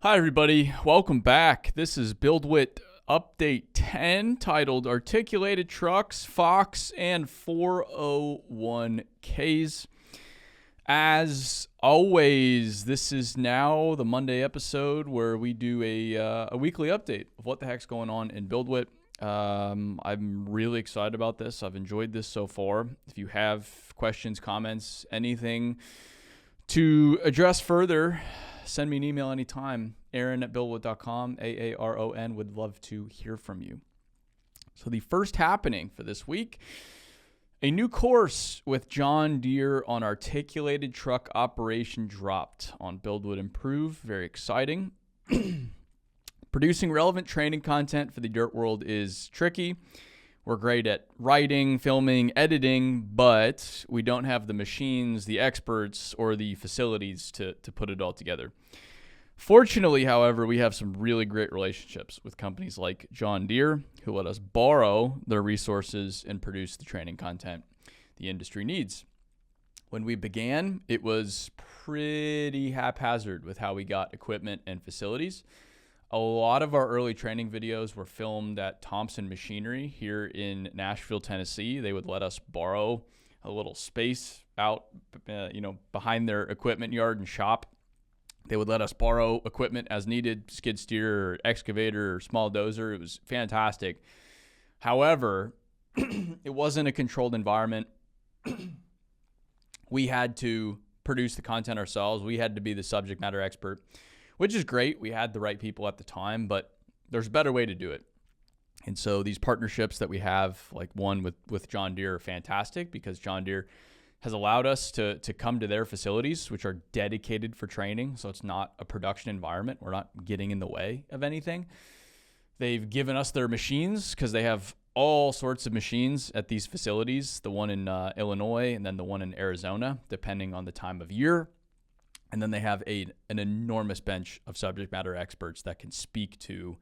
Hi everybody, welcome back. This is BuildWitt Update 10 titled Articulated Trucks, Fox, and 401ks. As always, this is now the Monday episode where we do a weekly update of what the heck's going on in BuildWitt. I'm really excited about this. I've enjoyed this so far. If you have questions, comments, anything to address further, send me an email anytime. Aaron@buildwitt.com, AARON. Would love to hear from you. So the first happening for this week, a new course with John Deere on articulated truck operation dropped on BuildWitt Improve. Very exciting. Producing relevant training content for the dirt world is tricky. We're great at writing, filming, editing, but we don't have the machines, the experts, or the facilities to put it all together. Fortunately, however, we have some really great relationships with companies like John Deere, who let us borrow their resources and produce the training content the industry needs. When we began, it was pretty haphazard with how we got equipment and facilities. A lot of our early training videos were filmed at Thompson Machinery here in Nashville, Tennessee. They would let us borrow a little space out, behind their equipment yard and shop. They would let us borrow equipment as needed, skid steer, or excavator, or small dozer. It was fantastic. However, it wasn't a controlled environment. We had to produce the content ourselves. We had to be the subject matter expert, which is great. We had the right people at the time, but there's a better way to do it. And so these partnerships that we have, like one with John Deere, are fantastic because John Deere has allowed us to come to their facilities, which are dedicated for training. So it's not a production environment. We're not getting in the way of anything. They've given us their machines because they have all sorts of machines at these facilities, the one in Illinois and then the one in Arizona, depending on the time of year. And then they have an enormous bench of subject matter experts that can speak to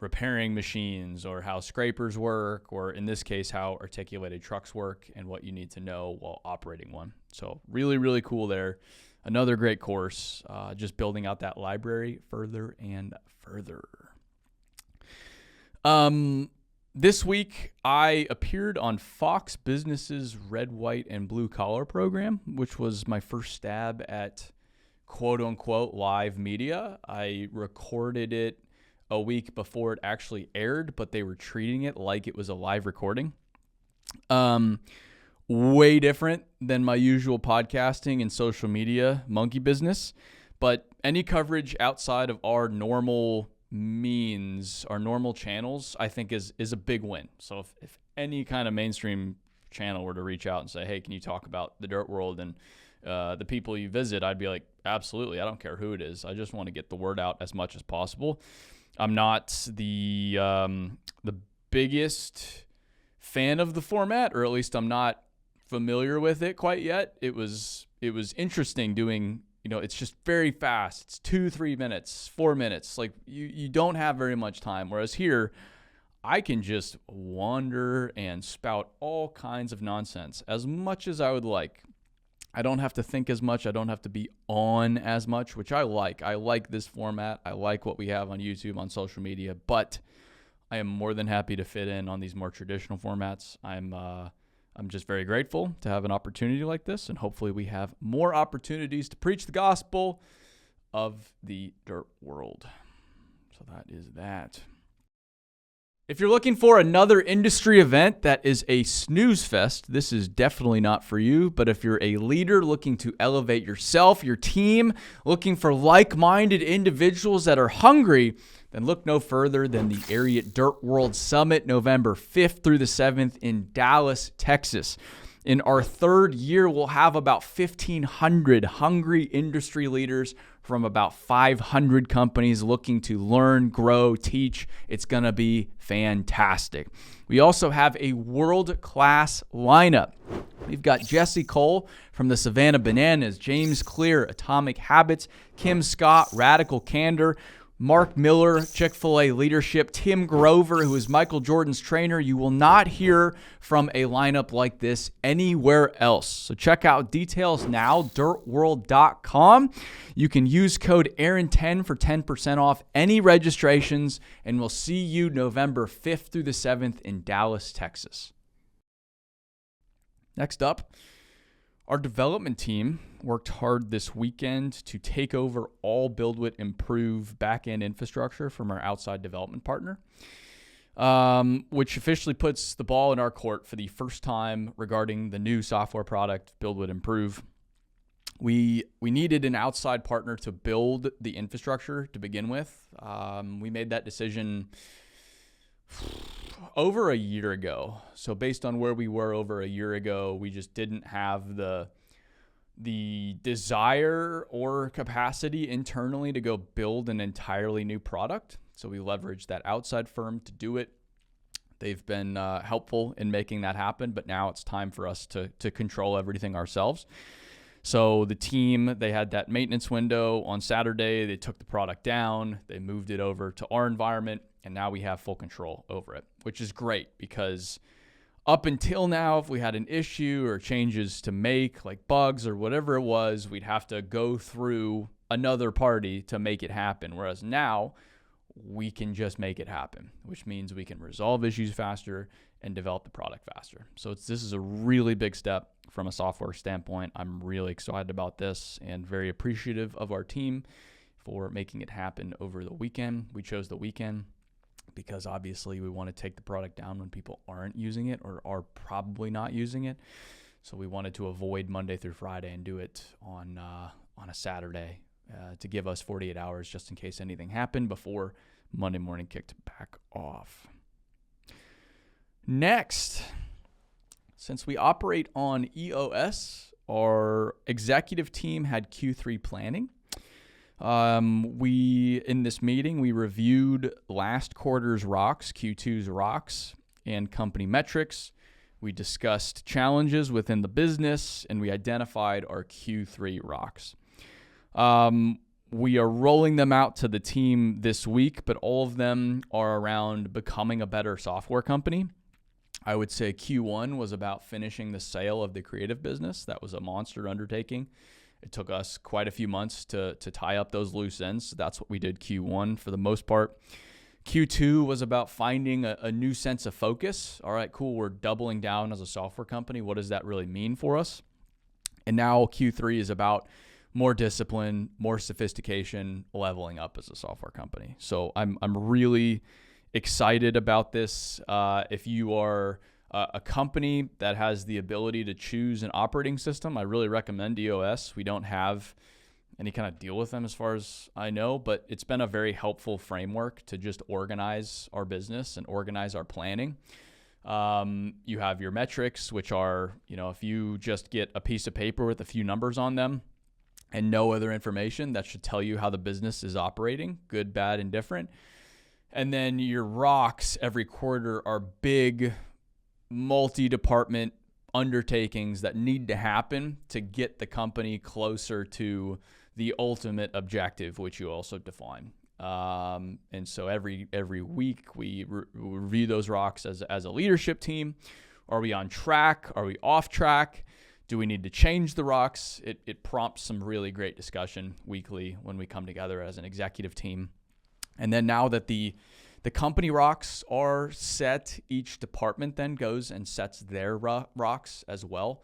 repairing machines or how scrapers work, or in this case, how articulated trucks work and what you need to know while operating one. So really, really cool there. Another great course, just building out that library further and further. This week, I appeared on Fox Business's Red, White, and Blue Collar program, which was my first stab at quote-unquote live media. I recorded it a week before it actually aired, but they were treating it like it was a live recording. Way different than my usual podcasting and social media monkey business, but any coverage outside of our normal means, our normal channels, I think is a big win. So if any kind of mainstream channel were to reach out and say, hey, can you talk about the dirt world and the people you visit, I'd be like, absolutely. I don't care who it is. I just want to get the word out as much as possible. I'm not the biggest fan of the format, or at least I'm not familiar with it quite yet. It was interesting doing, it's just very fast. It's 2-3 minutes, 4 minutes. Like you don't have very much time. Whereas here, I can just wander and spout all kinds of nonsense as much as I would like. I don't have to think as much. I don't have to be on as much, which I like. I like this format. I like what we have on YouTube, on social media, but I am more than happy to fit in on these more traditional formats. I'm just very grateful to have an opportunity like this, and hopefully we have more opportunities to preach the gospel of the dirt world. So that is that. If you're looking for another industry event that is a snooze fest, this is definitely not for you. But if you're a leader looking to elevate yourself, your team, looking for like-minded individuals that are hungry, then look no further than the Area Dirt World Summit, November 5th through the 7th in Dallas, Texas. In our third year, we'll have about 1,500 hungry industry leaders from about 500 companies looking to learn, grow, teach. It's going to be fantastic. We also have a world-class lineup. We've got Jesse Cole from the Savannah Bananas, James Clear, Atomic Habits, Kim Scott, Radical Candor. Mark Miller, Chick-fil-A leadership, Tim Grover, who is Michael Jordan's trainer. You will not hear from a lineup like this anywhere else. So check out details now, dirtworld.com. You can use code Aaron10 for 10% off any registrations, and we'll see you November 5th through the 7th in Dallas, Texas. Next up, our development team worked hard this weekend to take over all BuildWitt Improve back-end infrastructure from our outside development partner, which officially puts the ball in our court for the first time regarding the new software product, BuildWitt Improve. We needed an outside partner to build the infrastructure to begin with. We made that decision over a year ago. So based on where we were over a year ago, we just didn't have the desire or capacity internally to go build an entirely new product. So we leveraged that outside firm to do it. They've been helpful in making that happen, but now it's time for us to control everything ourselves. So the team, they had that maintenance window on Saturday. They took the product down. They moved it over to our environment, and now we have full control over it, which is great because up until now, if we had an issue or changes to make, like bugs or whatever it was, we'd have to go through another party to make it happen. Whereas now, we can just make it happen, which means we can resolve issues faster and develop the product faster. So this is a really big step from a software standpoint. I'm really excited about this and very appreciative of our team for making it happen over the weekend. We chose the weekend because obviously we want to take the product down when people aren't using it or are probably not using it. So we wanted to avoid Monday through Friday and do it on a Saturday to give us 48 hours just in case anything happened before Monday morning kicked back off. Next, since we operate on EOS, our executive team had Q3 planning. In this meeting, we reviewed last quarter's rocks, Q2's rocks, and company metrics. We discussed challenges within the business, and we identified our Q3 rocks. We are rolling them out to the team this week, but all of them are around becoming a better software company. I would say Q1 was about finishing the sale of the creative business. That was a monster undertaking. It took us quite a few months to tie up those loose ends. So that's what we did Q1 for the most part. Q2 was about finding a new sense of focus. All right, cool. We're doubling down as a software company. What does that really mean for us? And now Q3 is about more discipline, more sophistication, leveling up as a software company. So I'm really excited about this. If you are a company that has the ability to choose an operating system, I really recommend EOS. We don't have any kind of deal with them as far as I know, but it's been a very helpful framework to just organize our business and organize our planning. You have your metrics, which are, if you just get a piece of paper with a few numbers on them and no other information, that should tell you how the business is operating, good, bad, and different. And then your rocks every quarter are big multi-department undertakings that need to happen to get the company closer to the ultimate objective, which you also define. And so every week we review those rocks as a leadership team. Are we on track? Are we off track? Do we need to change the rocks? It prompts some really great discussion weekly when we come together as an executive team. And then now that the company rocks are set, each department then goes and sets their rocks as well.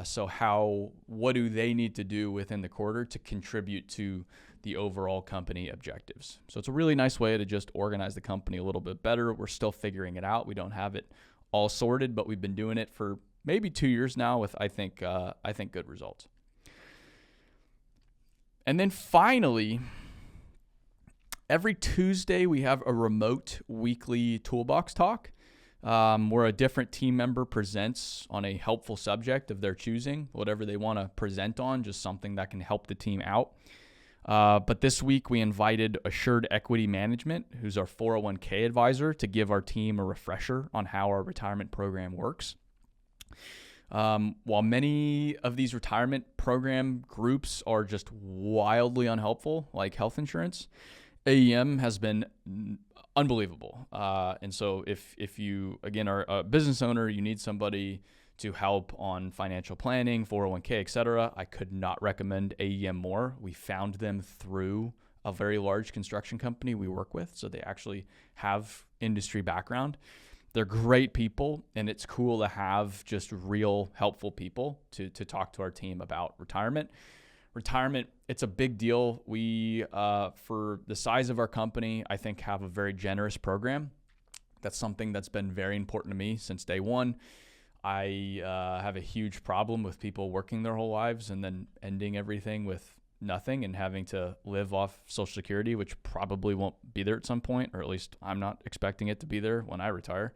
So what do they need to do within the quarter to contribute to the overall company objectives? So it's a really nice way to just organize the company a little bit better. We're still figuring it out. We don't have it all sorted, but we've been doing it for maybe 2 years now with, I think good results. And then finally, every Tuesday, we have a remote weekly toolbox talk where a different team member presents on a helpful subject of their choosing, whatever they want to present on, just something that can help the team out. But this week, we invited Assured Equity Management, who's our 401k advisor, to give our team a refresher on how our retirement program works. While many of these retirement program groups are just wildly unhelpful, like health insurance, AEM has been unbelievable. And so if you, again, are a business owner, you need somebody to help on financial planning, 401k, et cetera, I could not recommend AEM more. We found them through a very large construction company we work with. So they actually have industry background. They're great people, and it's cool to have just real helpful people to talk to our team about retirement. Retirement, it's a big deal. We, for the size of our company, I think have a very generous program. That's something that's been very important to me since day one. I have a huge problem with people working their whole lives and then ending everything with nothing and having to live off Social Security, which probably won't be there at some point, or at least I'm not expecting it to be there when I retire.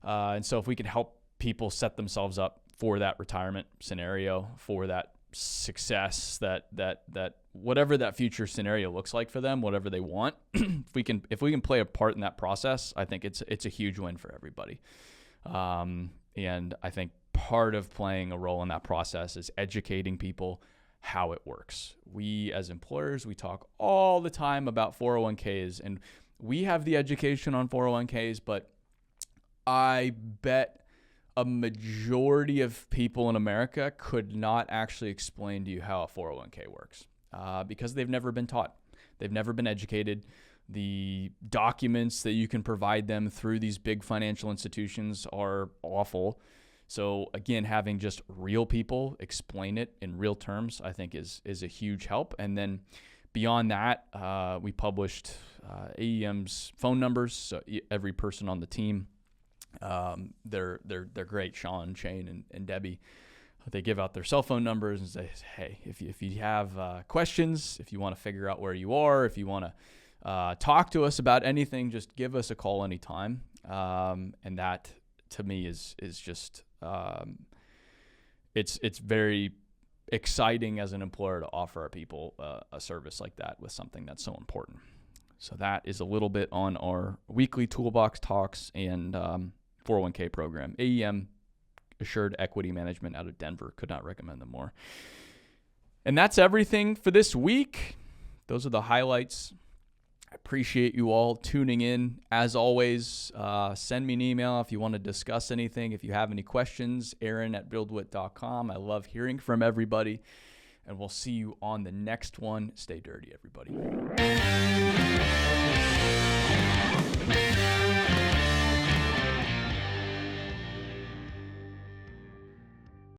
And so if we can help people set themselves up for that retirement scenario, for that success, that whatever that future scenario looks like for them, whatever they want, if we can play a part in that process, I think it's a huge win for everybody. And I think part of playing a role in that process is educating people how it works. We as employers, we talk all the time about 401ks, and we have the education on 401ks, but I bet a majority of people in America could not actually explain to you how a 401k works because they've never been taught. They've never been educated. The documents that you can provide them through these big financial institutions are awful. So again, having just real people explain it in real terms, I think is a huge help. And then beyond that, we published AEM's phone numbers. So every person on the team, they're great. Sean, Shane, and Debbie, they give out their cell phone numbers and say, hey, if you have questions, if you want to figure out where you are, if you want to talk to us about anything, just give us a call anytime. And that to me is just it's very exciting as an employer to offer our people a service like that with something that's so important. So that is a little bit on our weekly toolbox talks and 401k program. AEM, Assured Equity Management out of Denver. Could not recommend them more. And that's everything for this week. Those are the highlights. I appreciate you all tuning in. As always, send me an email if you want to discuss anything. If you have any questions, Aaron@BuildWitt.com. I love hearing from everybody. And we'll see you on the next one. Stay dirty, everybody.